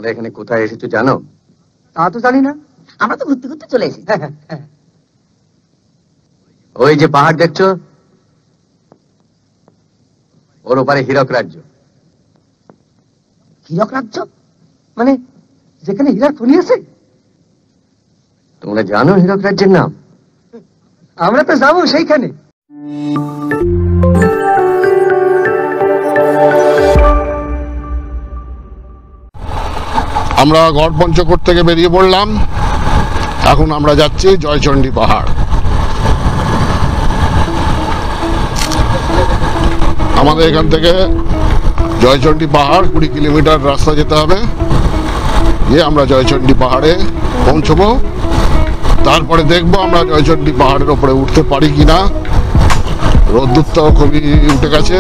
তোমরা এখানে কোথায় এসেছো জানো? তা তো জানি না, আমরা তো ঘুরতে ঘুরতে চলে এসেছি। ওই যে পাহাড় দেখছো, ওর ওপারে হীরক রাজ্য। হীরক রাজ্য মানে যেখানে হীরার খনি আছে? তোমরা জানো হীরক রাজ্যের নাম? আমরা তো যাবো সেইখানে। আমরা গড়পঞ্চকোট থেকে বেরিয়ে পড়লাম। এখন আমরা যাচ্ছি জয়চণ্ডী পাহাড়। আমাদের এখান থেকে জয়চণ্ডী পাহাড় 20 কিলোমিটার রাস্তা যেতে হবে। গিয়ে আমরা জয়চণ্ডী পাহাড়ে পৌঁছবো। তারপরে দেখবো আমরা জয়চণ্ডী পাহাড়ের ওপরে উঠতে পারি কিনা। রোদ্দুর তো খুবই উঠে গেছে।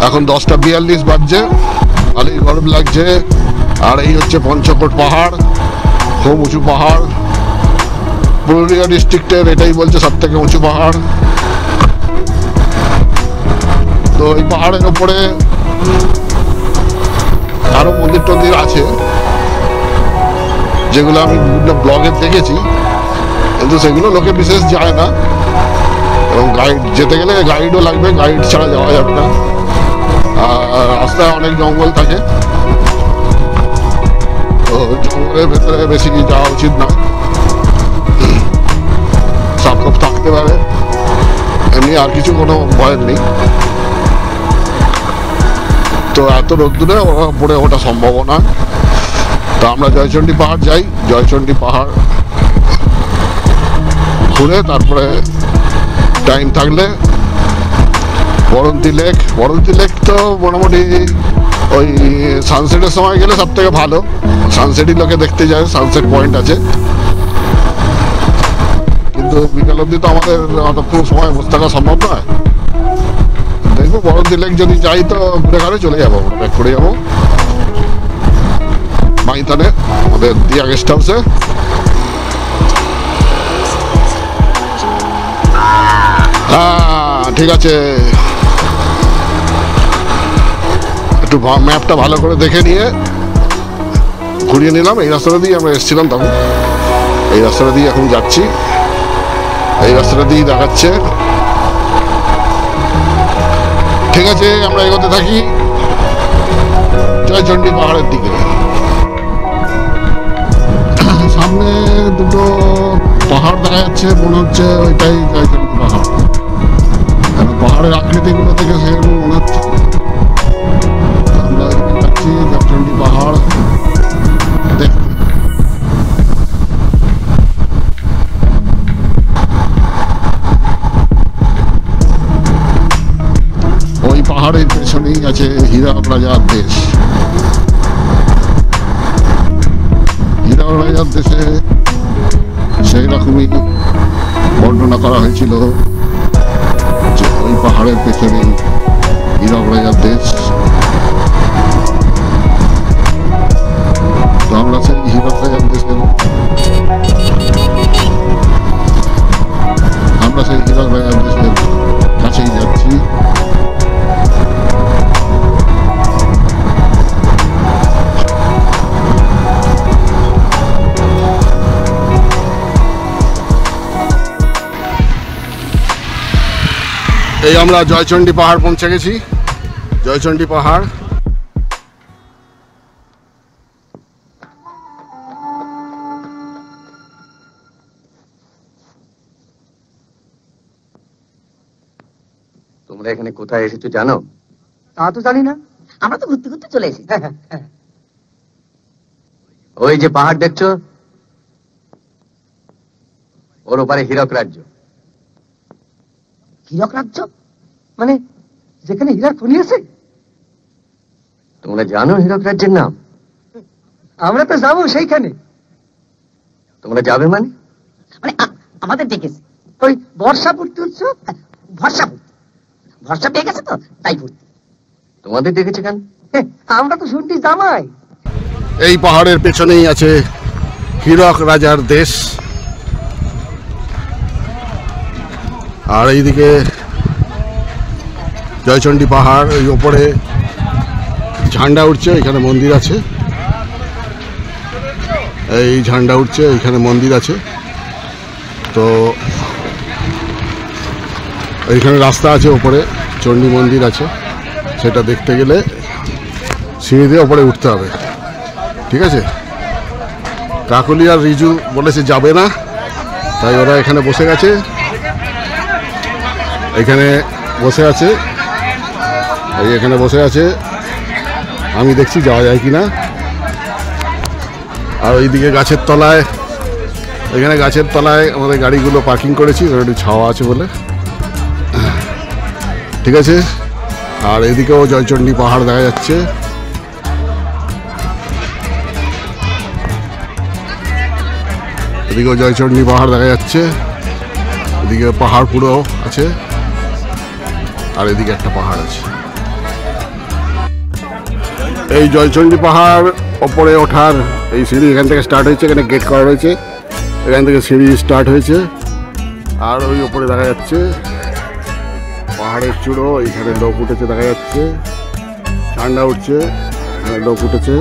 এখন 10:42 বাজছে। ভালোই গরম লাগছে। আর এই হচ্ছে পঞ্চকোট পাহাড়, খুব উঁচু পাহাড়। পুরুলিয়া ডিস্ট্রিক্টের এটাই বলছে সব থেকে উঁচু পাহাড়। তো এই পাহাড়ের ওপরে আরো মন্দির টন্দির আছে, যেগুলো আমি বিভিন্ন ব্লগে দেখেছি, কিন্তু সেগুলো লোকে বিশেষ যায় না। এবং গাইড যেতে গেলে গাইডও লাগবে, গাইড ছাড়া যাওয়া যাবে না। আর রাস্তায় অনেক জঙ্গল থাকে, তো জঙ্গলের ভেতরে বেশি যাওয়া উচিত না। সাপ খোপ থাকতে পারে, এমনি আর কিছু কোনো ভয় নেই। তো এত রোদ্দুরে পড়ে ওঠা সম্ভব না। তো আমরা জয়চণ্ডী পাহাড় যাই। জয়চণ্ডী পাহাড় ঘুরে তারপরে টাইম থাকলে বরন্তি লেক। বরন্তি লেক তো মোটামুটি ওই সানসেটের সময় গেলে সব থেকে ভালো। সানসেটই লোকে দেখতে যায়, সানসেট পয়েন্ট আছে। কিন্তু বিকাল অব্দি তো আমাদের অতক্ষণ সময় বসে থাকা সম্ভব নয়। দেখবো বরন্তি লেক যদি যাই তো ঘুরে ঘাড়ে চলে যাবো, ব্যাক করে যাবো মাইতানে আমাদের দিয়া গেস্ট হাউসে। হ্যাঁ ঠিক আছে, একটু ম্যাপটা ভালো করে দেখে নিয়ে ঘুরিয়ে নিলাম। এই রাস্তাটা দিয়ে আমরা এসেছিলাম তখন, এই রাস্তাটা দিয়ে এখন যাচ্ছি। এই রাস্তাটা দিয়ে দেখাচ্ছে। ঠিক আছে, আমরা এগোতে থাকি জয়চণ্ডী পাহাড়ের দিকে। সামনে দুটো পাহাড় দেখা যাচ্ছে, মনে হচ্ছে ওইটাই জয়চণ্ডী পাহাড়। পাহাড়ের আকৃতিগুলো থেকে সেরকম মনে হচ্ছে। আমরা যাচ্ছি জয়চণ্ডী পাহাড় দেখতে। ওই পাহাড়ের পেছনেই আছে হীরক রাজার দেশ। হীরক রাজার দেশে সেই রকমই বর্ণনা করা হয়েছিল যে ওই পাহাড়ের পেছনেই হীরক রাজার দেশ। তো আমরা সেই হীরক রাজার দেশের কাছেই যাচ্ছি। এই আমরা জয়চণ্ডী পাহাড় পৌঁছে গেছি। জয়চণ্ডী পাহাড়। তোমরা এখানে কোথায় এসেছো জানো? তা তো জানি না, আমরা তো ঘুরতে ঘুরতে চলে এসেছি। ওই যে পাহাড় দেখছো, ওর ওপারে হীরক রাজ্য। হীরক রাজ্য মানে যেখানে হীরার খনি আছে? তোমরা জানো হীরক রাজ্যের নাম? আমরা তো যাবো সেইখানে। তোমরা যাবে মানে? মানে আমাদের ডেকেছে। ওই বর্ষা পড়তে উৎসব। ভরসা পড়তে, ভরসা পেয়ে গেছে তো তাই পড়তে। তোমাদের ডেকেছে কেন? আমরা তো শুনছি জামাই। এই পাহাড়ের পেছনেই আছে হীরক রাজার দেশ। আর এইদিকে জয়চণ্ডী পাহাড়, ওই ওপরে ঝান্ডা উঠছে, এখানে মন্দির আছে। এই ঝান্ডা উঠছে, এখানে মন্দির আছে। তো এইখানে রাস্তা আছে, ওপরে চণ্ডী মন্দির আছে, সেটা দেখতে গেলে সিঁড়ি দিয়ে ওপরে উঠতে হবে। ঠিক আছে, কাকলি আর রিজু বলেছে যাবে না, তাই ওরা এখানে বসে গেছে, এখানে বসে আছে, এই এখানে বসে আছে। আমি দেখছি যাওয়া যায় কি না। আর ওইদিকে গাছের তলায়, এখানে গাছের তলায় আমাদের গাড়িগুলো পার্কিং করেছি, একটু ছাওয়া আছে বলে। ঠিক আছে, আর এদিকেও জয়চণ্ডী পাহাড় দেখা যাচ্ছে। এদিকেও জয়চণ্ডী পাহাড় দেখা যাচ্ছে, এদিকে পাহাড় পুরো আছে, আর এদিকে একটা পাহাড় আছে। এই জয়চণ্ডী পাহাড় ওপরে ওঠার এই সিঁড়ি এখান থেকে স্টার্ট হয়েছে, এখানে গেট করা রয়েছে, এখান থেকে সিঁড়ি স্টার্ট হয়েছে। আর ওই ওপরে দেখা যাচ্ছে পাহাড়ের চূড়ো, এইখানে লোক উঠেছে দেখা যাচ্ছে, ঠান্ডা উঠছে, এখানে লোক উঠেছে।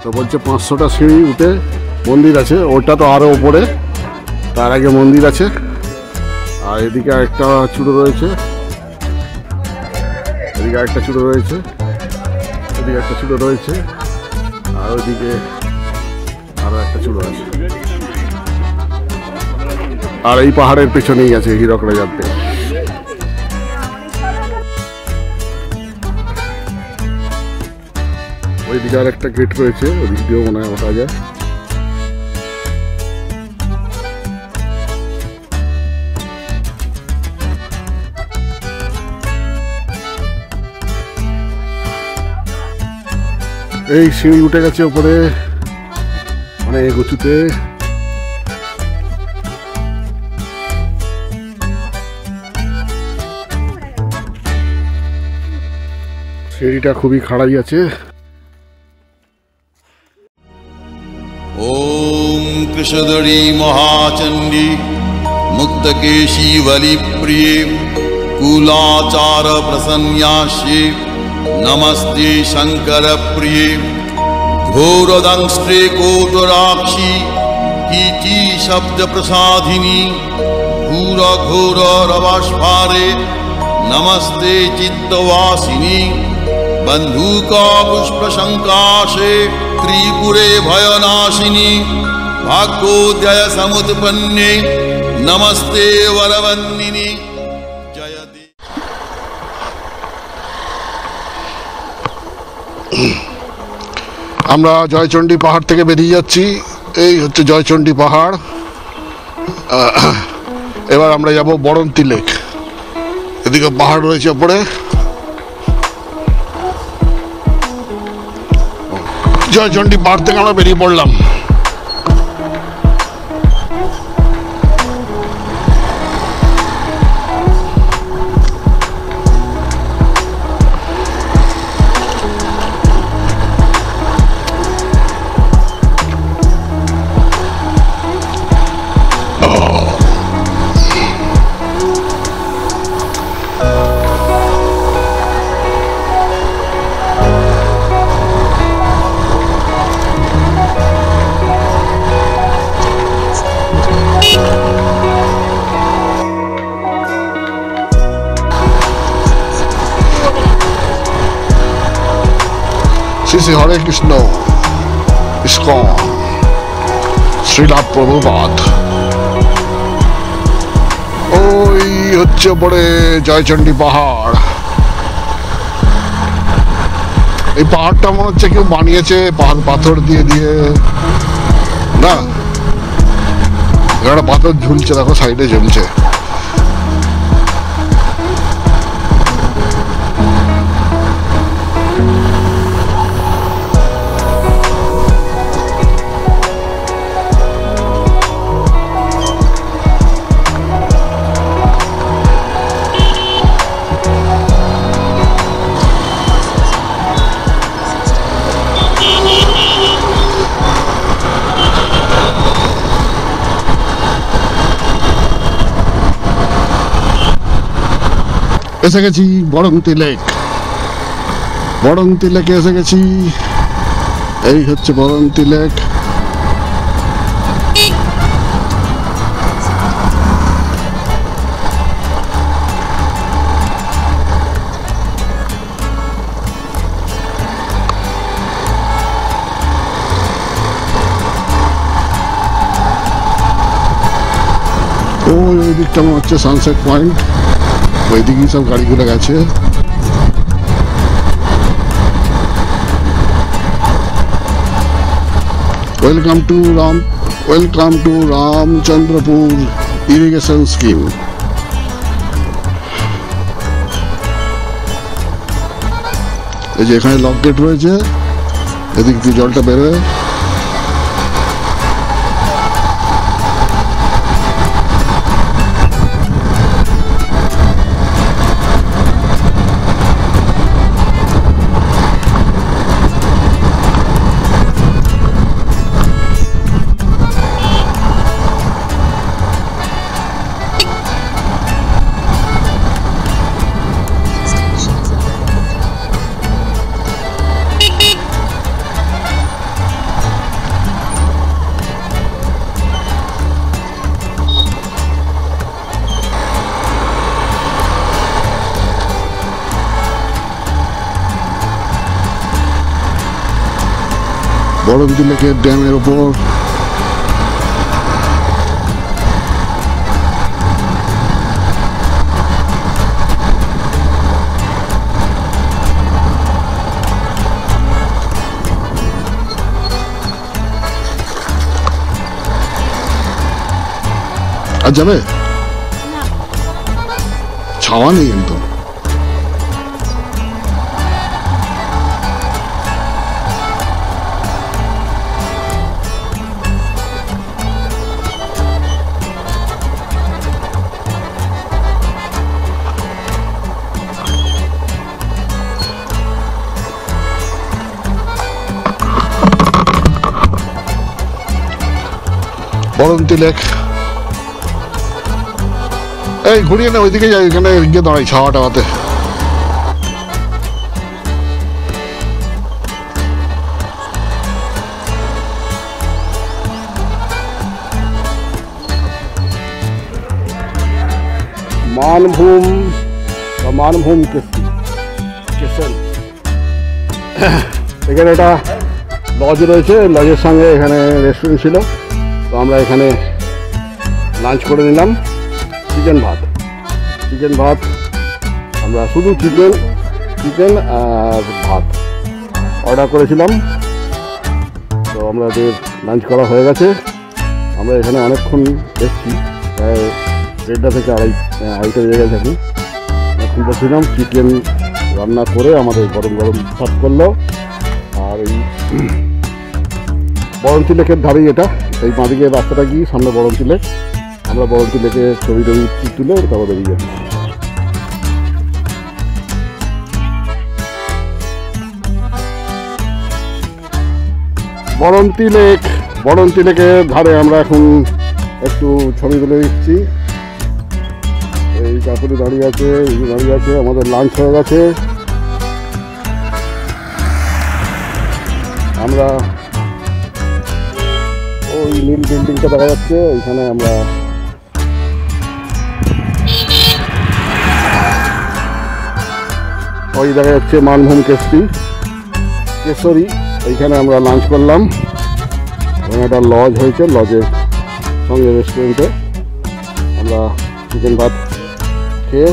তো বলছে 500টা সিঁড়ি উঠে মন্দির আছে, ওটা তো আরও ওপরে, তার আগে মন্দির আছে। আর এদিকে আরেকটা চূড়ো রয়েছে, এদিকে আরেকটা চূড়ো রয়েছে, এদিকে একটা চূড়ো রয়েছে, আর ওইদিকে আরও একটা চূড়ো আছে। আর এই পাহাড়ের পেছনেই আছে হীরক রাজার দেশ। ওইদিকে আর একটা গেট রয়েছে, ওদিক দিয়েও মনে হয় ওঠা যায়। এই সিঁড়ি উঠে গেছে উপরে অনেক উঁচুতে। সিঁড়িটা খুবই খাড়াই আছে। ओम कृषधरी महाचंडी मुक्तकेशी वलिप्रिये कुलाचार प्रसन्यास्ये नमस्ते शंकर प्रिये घोरदंष्ट्रे कोटराक्षी कीची शब्द प्रसादिनी घोर घोर रवास्फारे नमस्ते चित्तवासिनी बंधुका पुष्प शंकाशे त्रिपुरे भयनाशिनी भाग्योदय समुत्पन्ने नमस्ते वरवन्दिनी जयति। আমরা জয়চণ্ডী পাহাড় থেকে বেরিয়ে যাচ্ছি, এই হচ্ছে জয়চণ্ডী পাহাড়। এবার আমরা যাব বরন্তি লেক, এদিকে পাহাড় রয়েছে ওপরে। জয়চণ্ডী পাহাড় থেকে আমরা বেরিয়ে পড়লাম। শ্রী হরে কৃষ্ণ ইসকন শ্রীলা প্রভুপাদ। ওই হচ্ছে পরে জয়চণ্ডী পাহাড়। এই পাহাড়টা মনে হচ্ছে কেউ বানিয়েছে পাহাড় পাথর দিয়ে দিয়ে, না একটা পাথর ঝুলছে, দেখো সাইডে ঝুলছে। এসে গেছি বড়ন্তি লেক। বড়ন্তি লেকে এসে গেছি। এই হচ্ছে বড়ন্তি লেক। ওই দিকটা মনে হচ্ছে সানসেট পয়েন্ট, ওই দিকেই সব গাড়িগুলো গেছে। Welcome to Ramchandrapur irrigation scheme. এই যে এখানে লক গেট রয়েছে, এদিক দিয়ে জলটা বেরোয়। বড়ন্তি লেকের ড্যামের ওপর আর যাবে ছাওয়া নেই একদম। বড়ন্তি লেক, এই ঘুরিয়ে না ওইদিকে যাই, এখানে গিয়ে দাঁড়াই ছাওয়া টাওয়াতে। মানভূম বা মানভূম স্টেশন, এখানে একটা লজ রয়েছে, লজের সঙ্গে এখানে রেস্টুরেন্ট ছিল। তো আমরা এখানে লাঞ্চ করে নিলাম। চিকেন ভাত, আমরা শুধু চিকেন আর ভাত অর্ডার করেছিলাম। তো আমাদের লাঞ্চ করা হয়ে গেছে। আমরা এখানে অনেকক্ষণ এসেছি, প্রায় 1:30 থেকে 2:30 বেজে গেছে। এখন অনেকক্ষণ বসছিলাম, চিকেন রান্না করে আমাদের গরম সার্ভ করলো। আর এই বড়ন্তি লেকের ধারেই এটা, এই বাঁদিকে রাস্তাটা গিয়ে সামনে বড়ন্তি লেক। আমরা বড়ন্তি লেকে ছবি তুলে তারপর বেরিয়ে যাচ্ছি। বড়ন্তি লেকের ধারে আমরা এখন একটু ছবি তুলে দিচ্ছি। এই কাকুরি দাঁড়িয়ে আছে, আমাদের লাঞ্চ হয়ে গেছে। আমরা ওই নীল বিল্ডিংটা দেখা যাচ্ছে, ওইখানে আমরা ওই দেখা যাচ্ছে মানভূম কেশরী, এইখানে আমরা লাঞ্চ করলাম। ওখানে একটা লজ হয়েছে, লজের সঙ্গে রেস্টুরেন্টে আমরা চিকেন ভাত খেয়ে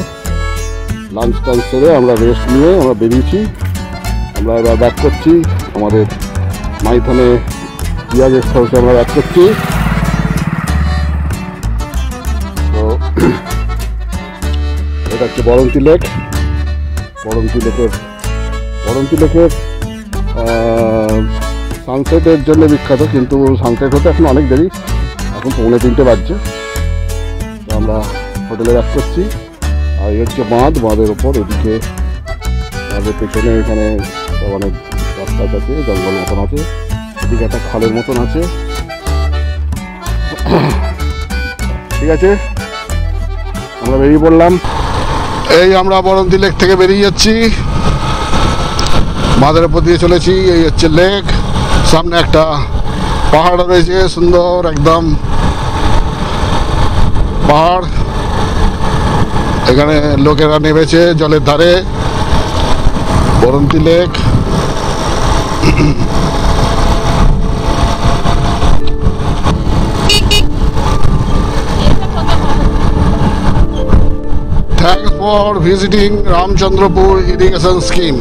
লাঞ্চ টাঞ্চ করে আমরা রেস্ট নিয়ে আমরা বেরিয়েছি। আমরা এবার ব্যাক করছি আমাদের মাইথনে পিয়া গেস্ট হাউসে আমরা ব্যাক করছি। তো এটা হচ্ছে বড়ন্তি লেকের সানসেটের জন্য বিখ্যাত, কিন্তু সানসেট হতে এখন অনেক দেরি, এখন 2:45 বাজছে। তো আমরা হোটেলে ব্যাক করছি। আর এই হচ্ছে বাঁধের ওপর, এদিকে আমাদের পেছনে এখানে অনেক রাস্তা আছে, জঙ্গল মতন আছে, এদিকে একটা খালের মতন আছে। ঠিক আছে, আমরা বেরিয়ে পড়লাম। এই আমরা বরন্তি লেক থেকে বেরিয়ে যাচ্ছি, বাঁধের উপর দিয়ে চলেছি। এই হচ্ছে লেক, সামনে একটা পাহাড় রয়েছে, সুন্দর একদম পাহাড়। এখানে লোকেরা নেমেছে জলের ধারে, Baranti lake. Thanks for visiting Ramchandrapur irrigation scheme.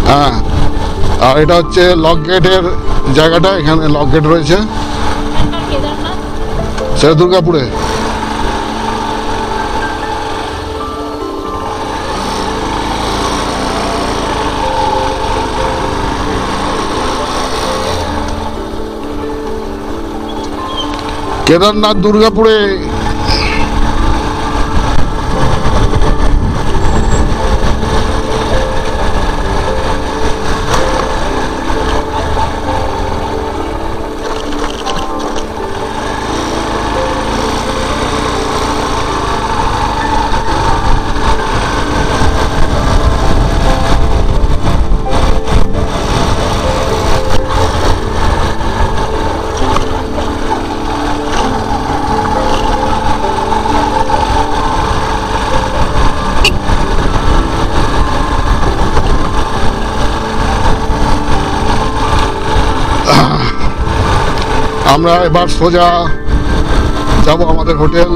হ্যাঁ, আর এটা হচ্ছে লক গেটের জায়গাটা, এখানে লক গেট রয়েছে, সেটা দুর্গাপুরে। কেদারনাথ দুর্গাপুরে। আমরা এবার সোজা যাব আমাদের হোটেল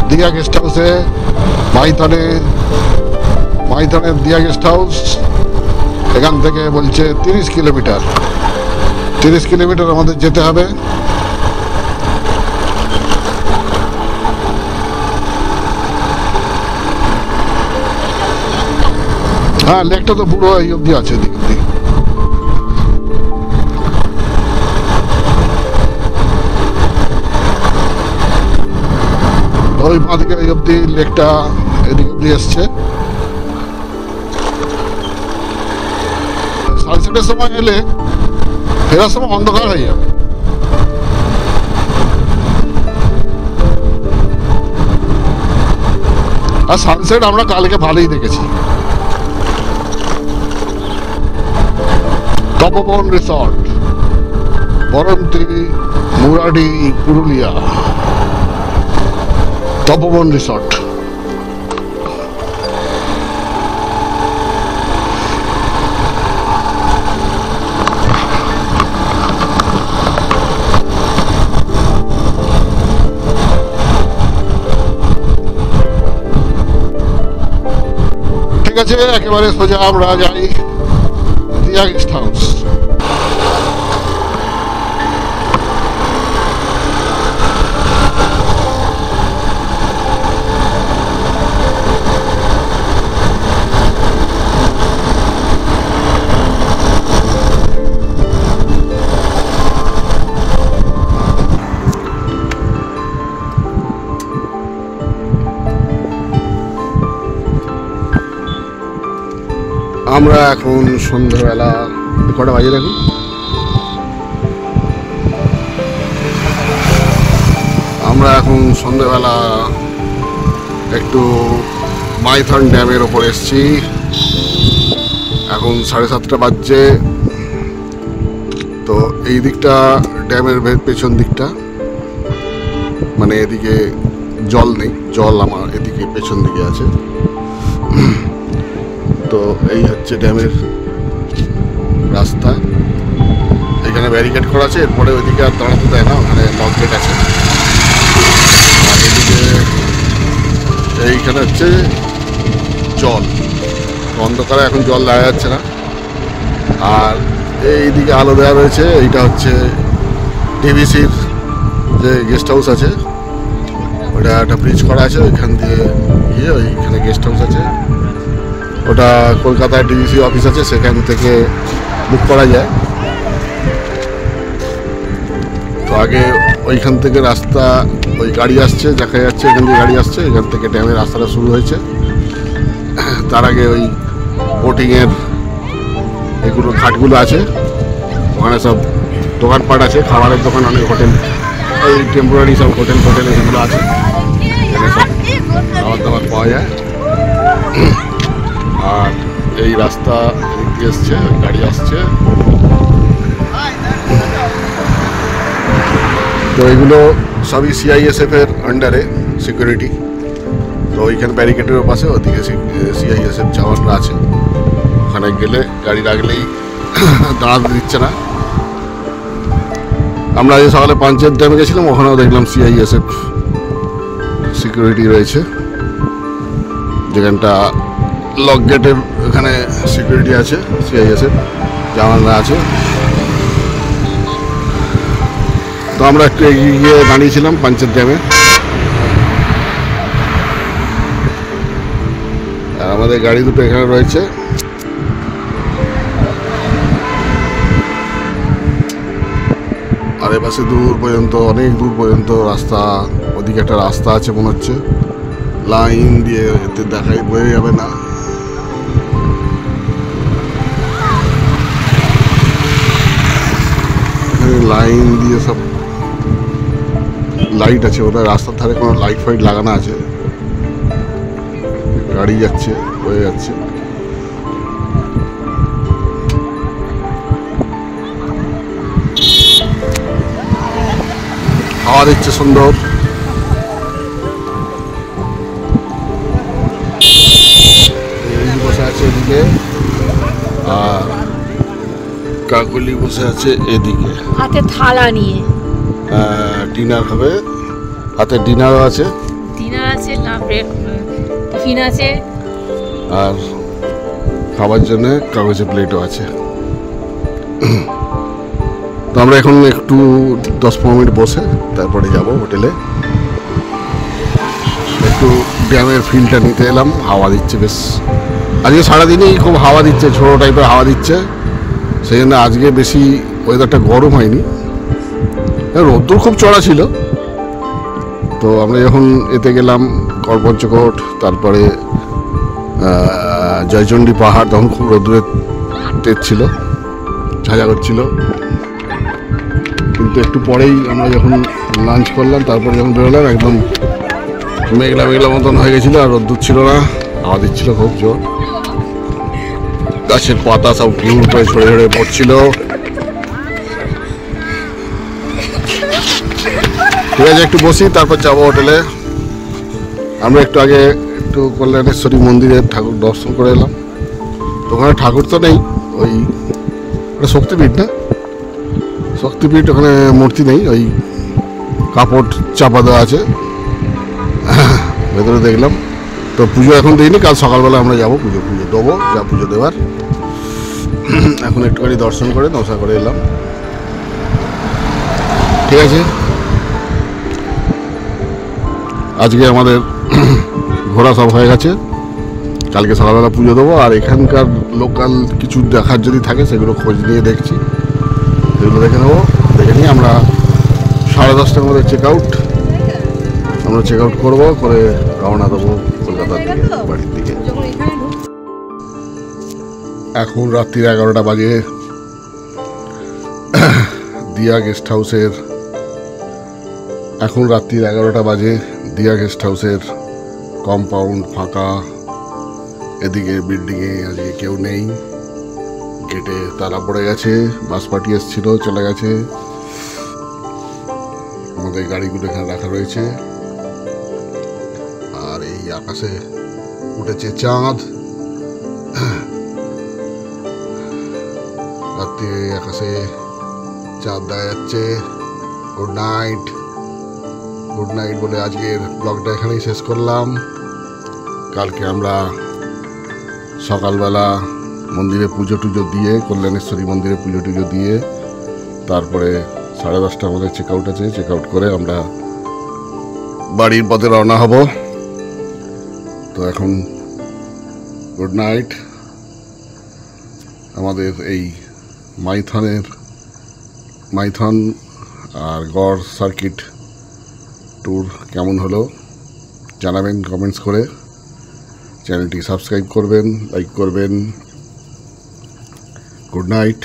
দিঘা গেস্ট হাউসে, মাইথনের দিঘা গেস্ট হাউস। এখান থেকে বলছে 30 কিলোমিটার, 30 কিলোমিটার আমাদের যেতে হবে। হ্যাঁ, লেকটা তো পুরো এই অবধি আছে, দিক অব্দি। ওই বাঁ দিকে এই অব্দি লেকটা এদিক অব্দি এসছে। সানসেটের সময় এলে ফেরার সময় অন্ধকার হয়ে যাবে। আর সানসেট আমরা কালকে ভালোই দেখেছি। তপবন রিসর্ট, বরন্তি, মুরাডি, পুরুলিয়া। তপবন রিসর্ট। ঠিক আছে, একেবারে সোজা আমরা যাই দিঘা গেস্ট হাউস। আমরা এখন সন্ধ্যাবেলা, কটা বাজে দেখুন, আমরা এখন সন্ধ্যাবেলা একটু মাইথন ড্যামের ওপর এসছি। এখন 7:30 বাজছে। তো এই দিকটা ড্যামের পেছন দিকটা, মানে এদিকে জল নেই, জল আমার এদিকে পেছন দিকে আছে। তো এই হচ্ছে ড্যামের রাস্তা। এখানে ব্যারিকেড করা আছে, এরপরে ওইদিকে আর দাঁড়াতে দেয় না, ওখানে লক গেট আছে। আর এদিকে এইখানে হচ্ছে জল, অন্ধকারে এখন জল দেখা যাচ্ছে না। আর এইদিকে আলো দেওয়া রয়েছে, এইটা হচ্ছে ডিভিসির যে গেস্ট হাউস আছে, ওটা একটা ব্রিজ করা আছে, ওইখান দিয়ে গিয়ে ওইখানে গেস্ট হাউস আছে। ওটা কলকাতায় ডিভিসি অফিস আছে, সেখান থেকে বুক করা যায়। তো আগে ওইখান থেকে রাস্তা, ওই গাড়ি আসছে, দেখা যাচ্ছে এখান থেকে গাড়ি আসছে, এখান থেকে ড্যামের রাস্তাটা শুরু হয়েছে। তার আগে ওই বোটিংয়ের এগুলো খাটগুলো আছে, ওখানে সব দোকানপাট আছে, খাবারের দোকান, অনেক হোটেল, এই টেম্পোরারি সব হোটেল এগুলো আছে, এখানে সব খাবার দাবার পাওয়া যায়। এই রাস্তা এদিক দিয়ে এসছে, গাড়ি আসছে। তো এগুলো সবই সিআইএসএফ এর আন্ডারে সিকিউরিটি। তো ওইখানে ব্যারিকেডের পাশে ওদিকে সিআইএসএফ জওয়ানরা আছে। ওখানে গেলে গাড়ি রাখলেই দাঁড়াতে দিচ্ছে না। আমরা যে সকালে পঞ্চায়েত ড্যামে গেছিলাম, ওখানেও দেখলাম সিআইএসএফ সিকিউরিটি রয়েছে। যেখানটা লক গেটের ওখানে সিকিউরিটি আছে, সিআইএসএফ জওয়ানরা আছে। তো আমরা একটু এগিয়ে গিয়ে দাঁড়িয়েছিলাম পঞ্চায়েত ড্যামে। আর আমাদের গাড়ি দুটো এখানে রয়েছে। আর এপাশে দূর পর্যন্ত, অনেক দূর পর্যন্ত রাস্তা। ওদিকে একটা রাস্তা আছে মনে হচ্ছে, লাইন দিয়ে এতে দেখাই বয়ে যাবে না। লাইন দিয়ে সব লাইট আছে, ওটা রাস্তার ধারে কোনো লাইট ফাইট লাগানো আছে। গাড়ি যাচ্ছে, বয়ে যাচ্ছে। হাওয়া দিচ্ছে সুন্দর। বসে আছে এদিকে, আর কাকুলি বসে আছে এদিকে হাতে থালা নিয়ে। ডিনার হবে, হাতে ডিনারও আছে, ডিনার আছে না, ব্রেক টিফিন আছে, আর খাবার জন্য কাগজের প্লেটও আছে। তো আমরা এখন একটু 10-15 মিনিট বসে তারপরে যাব হোটেলে। একটু ড্যামের ফিলটা নিতে এলাম। হাওয়া দিচ্ছে বেশ, আজকে সারাদিনই খুব হাওয়া দিচ্ছে, ছোটো টাইপের হাওয়া দিচ্ছে। সেই জন্য আজকে বেশি ওয়েদারটা গরম হয়নি, রোদ্দুর খুব চড়া ছিল। তো আমরা যখন এতে গেলাম গড়পঞ্চকোট, তারপরে জয়চণ্ডী পাহাড়, তখন খুব রোদ্দুরের তেজ ছিল, ঝাঁঝা করছিল। কিন্তু একটু পরেই আমরা যখন লাঞ্চ করলাম, তারপরে যখন বেরোলাম, একদম মেঘলা মেঘলা মতন হয়ে গেছিলো, আর রোদ্দুর ছিল না, হাওয়া দিচ্ছিল খুব জোর। গাছের পাতা সব ঘুর করে ছড়ে ছড়ে পড়ছিল। ঠিক আছে, একটু বসি, তারপর যাবো হোটেলে। আমরা একটু আগে একটু কল্যাণেশ্বরী মন্দিরে ঠাকুর দর্শন করে এলাম। তো ওখানে ঠাকুর তো নেই, ওই শক্তিপীঠ না, শক্তিপীঠ, ওখানে মূর্তি নেই, ওই কাপড় চাপা দেওয়া আছে ভেতরে দেখলাম। তো পুজো এখন দিইনি, কাল সকালবেলা আমরা যাবো, পুজো দেবো, যা পুজো দেওয়ার। এখন একটুখানি দর্শন করে নশা করে এলাম। ঠিক আছে, আজকে আমাদের ঘোরা সব হয়ে গেছে। কালকে সকালবেলা পুজো দেবো। আর এখানকার লোকাল কিছু দেখার যদি থাকে সেগুলো খোঁজ নিয়ে দেখছি, সেগুলো দেখে নেবো। দেখে নিয়ে আমরা 10:30টার মধ্যে চেক আউট করবো, করে রওনা দেবো কলকাতার দিকে, বাড়ির দিকে। এখন রাত্রি 11টা বাজে। দিয়া গেস্ট হাউসের দিয়া গেস্ট হাউসের কম্পাউন্ড ফাঁকা। এদিকে বিল্ডিংয়ে আজকে কেউ নেই, গেটে তালা পড়ে গেছে, বাস পার্টি এসেছিল, চলে গেছে। আমাদের গাড়িগুলো এখানে রাখা রয়েছে। আর এই আকাশে উঠেছে চাঁদ, রাত্রে আকাশে চাঁদ দেখা যাচ্ছে। গুড নাইট বলে আজকের ব্লগটা এখানেই শেষ করলাম। কালকে আমরা সকালবেলা মন্দিরে পুজো টুজো দিয়ে, কল্যাণেশ্বরী মন্দিরে পুজো টুজো দিয়ে, তারপরে 10:30টার মধ্যে চেক আউট আছে, চেক আউট করে আমরা বাড়ির পথে রওনা হব। তো এখন গুড নাইট। আমাদের এই মাইথন আর গড় সার্কিট ট্যুর কেমন হলো জানাবেন কমেন্টস করে। চ্যানেলটি সাবস্ক্রাইব করবেন, লাইক করবেন। Good night.